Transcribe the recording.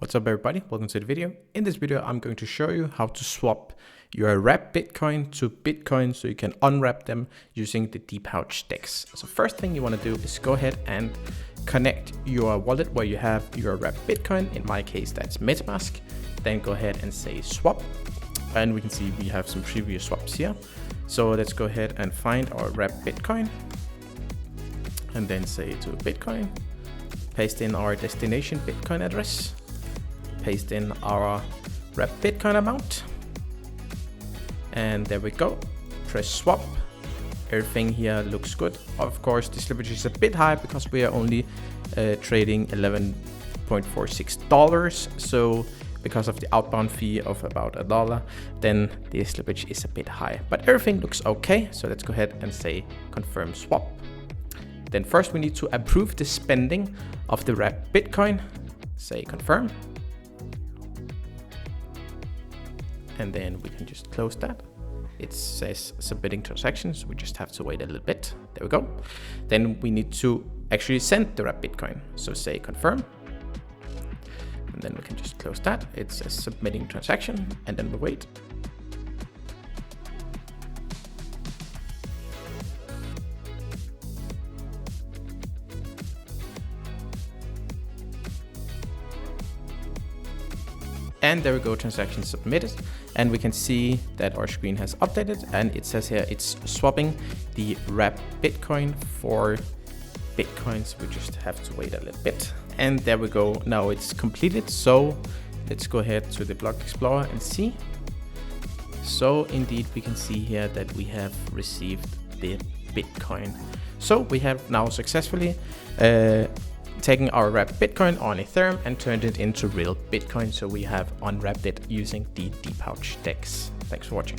What's up everybody, welcome to the video. In this video I'm going to show you how to swap your wrapped Bitcoin to Bitcoin so you can unwrap them using the depouch DEX. So first thing you want to do is go ahead and connect your wallet where you have your wrapped Bitcoin. In my case that's MetaMask. Then go ahead and say swap, and we can see we have some previous swaps here. So let's go ahead and find our wrapped Bitcoin and then say to Bitcoin, paste in our destination Bitcoin address, paste in our wrapped Bitcoin amount, and there we go. Press swap. Everything here looks good. Of course the slippage is a bit high because we are only trading $11.46, so because of the outbound fee of about $1, then the slippage is a bit high, but everything looks okay. So let's go ahead and say confirm swap. Then first we need to approve the spending of the wrapped Bitcoin. Say confirm. And then we can just close that. It says submitting transactions. We just have to wait a little bit. There we go. Then we need to actually send the wrapped Bitcoin. So say confirm. And then we can just close that. It says submitting transaction, and then we wait. And there we go, transaction submitted. And we can see that our screen has updated, and it says here it's swapping the wrapped Bitcoin for Bitcoins. We just have to wait a little bit. And there we go, now it's completed. So let's go ahead to the block explorer and see. So indeed we can see here that we have received the Bitcoin. So we have now successfully taking our wrapped Bitcoin on Ethereum and turned it into real Bitcoin. So we have unwrapped it using the depouch DEX. Thanks for watching.